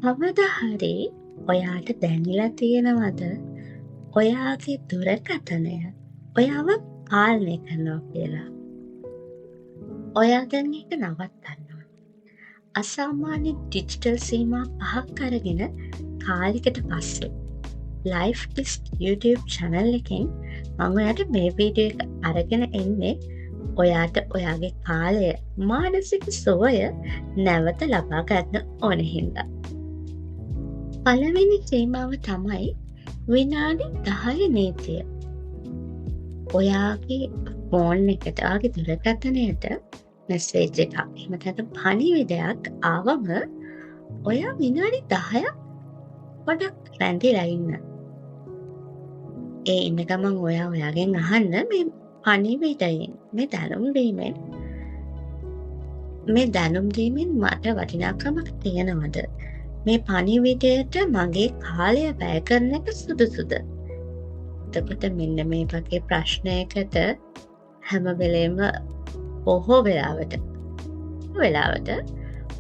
කවදා හරි ඔයාට දැනිලා තියෙනවද ඔයාගේ දුරකථනය ඔයාව පාලනය කරනවා කියලා? ඔයා දැන් ඒක නවත්තන්න. අසාමාන්‍ය ඩිජිටල් සීමා 5ක් අරගෙන කාලෙකට පස්සේ ලයිෆ් ටිස්ට් YouTube channel එකෙන් මම ඔයාට මේ වීඩියෝ එක අරගෙන එන්නේ ඔයාට ඔයාගේ කාලය මානසික සුවය නැවත ලබා ගන්න ඕන හින්දා. පළවෙනි සීමාව තමයි විනාඩි 10 නීතිය. ඔයාගේ ෆෝන් එකට ඔයාගේ දුරකථනයට මෙසේජ් එකක් එහෙම නැත්නම් පණිවිඩයක් ආවම ඔයා විනාඩි 10ක් පොඩක් රැඳිලා ඉන්න. ඒ ඉන්න ගමන් ඔයා ඔයාගෙන් අහන්න මේ පණිවිඩයෙන් මේ දැනුම් දීමෙන් මට වටිනාකමක් තියෙනවද? මේ පණිවිඩයට මගේ කාලය වැය කරන එක සුදුසුද? එතකොට මෙන්න මේ වගේ ප්‍රශ්නයකට හැම වෙලේම බොහෝ වෙලාවට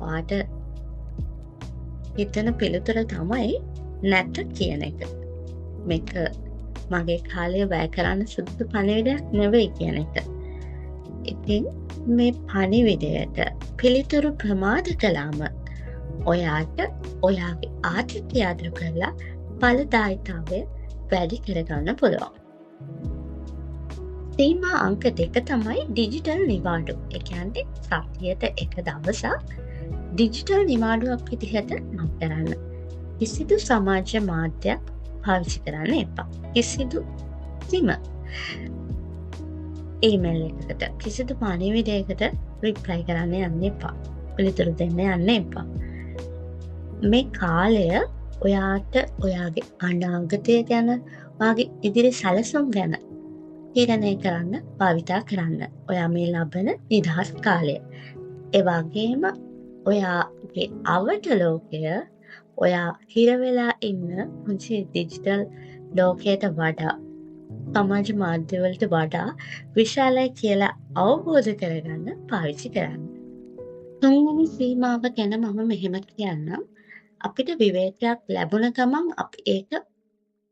ඔයාට හිතන පිළිතුර තමයි නැත කියන එක. මේක මගේ කාලය වැය කරන්න සුදුසු පණිවිඩයක් නෙවෙයි කියන එක. ඉතින් මේ පණිවිඩයට පිළිතුරු ප්‍රමාද කළාම ඔයාට ඔයාගේ ආතතිය අඩු කරලා ඵලදායීතාවය වැඩි කරගන්න පුළුවන්. සීමා අංක 2 තමයි ඩිජිටල් නිවාඩු. ඒ කියන්නේ සතියට එක දවසක් ඩිජිටල් නිවාඩුවක් විදිහට නම් කරන්න. කිසිදු සමාජ මාධ්‍යයක් පාවිච්චි කරන්න එපා. කිසිදු ඊමේල් එකකට කිසිදු පණිවිඩයකට රිප්ලයි කරන්න යන්න එපා. පිළිතුරු දෙන්න යන්න එපා. මේ කාලය ඔයාට ඔයාගේ අනාගතය ගැන ඔයාගේ ඉදිරි සැලසුම් ගැන තීරණය කරන්න භාවිතා කරන්න. ඔයා මේ ලබන නිදහස් කාලය. ඒ වගේම ඔයාගේ අවට ලෝකය ඔයා හිර වෙලා ඉන්න පුංචි ඩිජිටල් ලෝකයට වඩා සමාජ මාධ්‍යවලට වඩා විශාලයි කියලා අවබෝධ කරගන්න පාවිච්චි කරන්න. තුන්වෙනි සීමාව ගැන මම මෙහෙම කියන්නම්. අපිට විවේකයක් ලැබුණ ගමන් අපි ඒක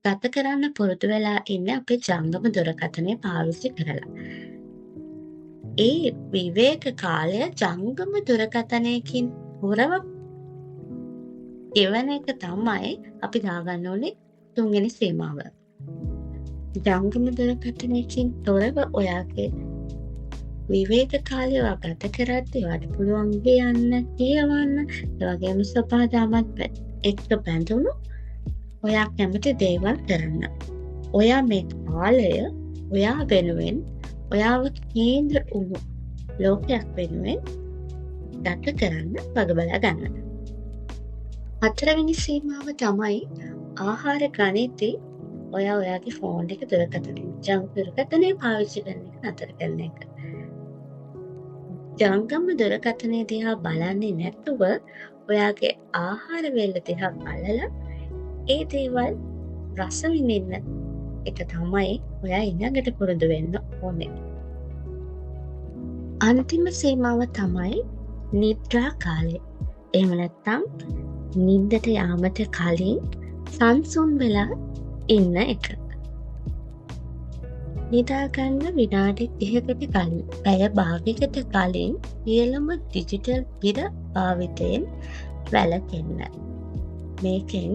ගත කරන්න පුරුදු වෙලා ඉන්නේ අපේ ජංගම දුරකථනය පාවිච්චි කරලා. ඒ විවේක කාලය ජංගම දුරකථනයකින් පුරව එවන එක තමයි අපි දාගන්න ඕනේ තුන්වෙනි සීමාව. ජංගම දුරකථනයකින් තොරව ඔයාගේ විවේක කාලය ගත කරද්දී ඔයාට පුළුවන් යන්න, කියවන්න, ඒ වගේම සපාදාමත් එක්ක බැඳුණු ඔයා කැමති දේවල් කරන්න. ඔයා මේ කාලය ඔයා වෙනුවෙන් ඔයාව කේන්ද්‍ර වුණු ලෝකයක් වෙනුවෙන් ගත කරන්න වග බලා ගන්න. හතරවෙනි සීමාව තමයි ආහාර ගණිතේ ඔයා ඔයාගේ ෆෝන් එක දුරකථනය පාවිච්චි කරන එක නතර කරන එක. ජංගම දුරකථනය දිහා බලන්නේ නැතුව ඔයාගේ ආහාර වේල දිහා බලලා ඒ දේවල් රස විඳින්න එක තමයි ඔයා ඊළඟට පුරුදු වෙන්න ඕනේ. අන්තිම සීමාව තමයි නිද්‍රා කාලය. එහෙම නැත්නම් නිින්දට යාමට කලින් සංසුන් වෙලා ඉන්න එක. නිදාගන්න විනාඩි 30කට කලින්, පැය භාගයකට කලින් සියලුම ඩිජිටල් පිර භාවිතයෙන් වැළකෙන්න. මේකෙන්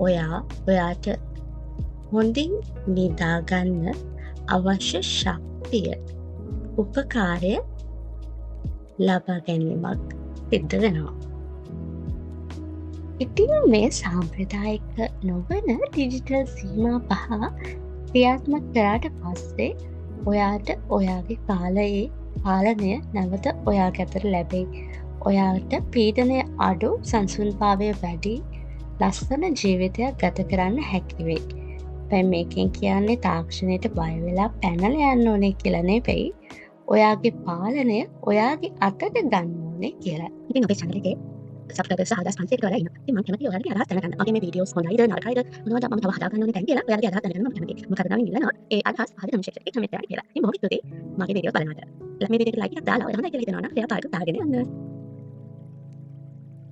ඔයාට හොඳින් නිදාගන්න අවශ්‍ය ශක්තිය, උපකාරය ලබා ගැනීමක් සිද්ධ වෙනවා. ඉතින් මේ සාම්ප්‍රදායික නොවන ඩිජිටල් සීමා 5 ක්‍රියාත්මක කරාට පස්සේ ඔයාට ඔයාගේ කාලයේ පාලනය නැවත ඔයාගේ අතට ලැබෙයි. ඔයාට පීඩනය අඩු, සංසුන්භාවය වැඩි, ලස්සන ජීවිතයක් ගත කරන්න හැකි වෙයි. දැන් මේකෙන් කියන්නේ තාක්ෂණයට බය වෙලා පැනලා යන්න ඕනේ කියලා නෙවෙයි. ඔයාගේ පාලනය ඔයාගේ අතට ගන්න ඕනේ කියලා. ඉතින් අපේ channel එකේ subscribers 1500කට වඩා ඉන්නවා. ඉතින් මම කැමතියි ඔයාලගේ අදහස් දැනගන්න. මගේ මේ වීඩියෝස් හොඳයිද නරකයිද මොනවද මම තව හදාගන්න ඕනේ දැන් කියලා ඔයාලගේ අදහස් දැනගන්න මම කැමතියි. මොකද නම් ඉන්නනවා ඒ අදහස් පහළ කමෙන්ට් එකේ කමෙන්ට් කරලා කියලා. ඉතින් බොහොම ස්තුතියි මගේ වීඩියෝස් බලනවට. මේ වීඩියෝ එකට ලයික් එකක් දාලා ඔයා හොඳයි කියලා හිතනවා නම් එයා තාරික දාගෙන යන්න.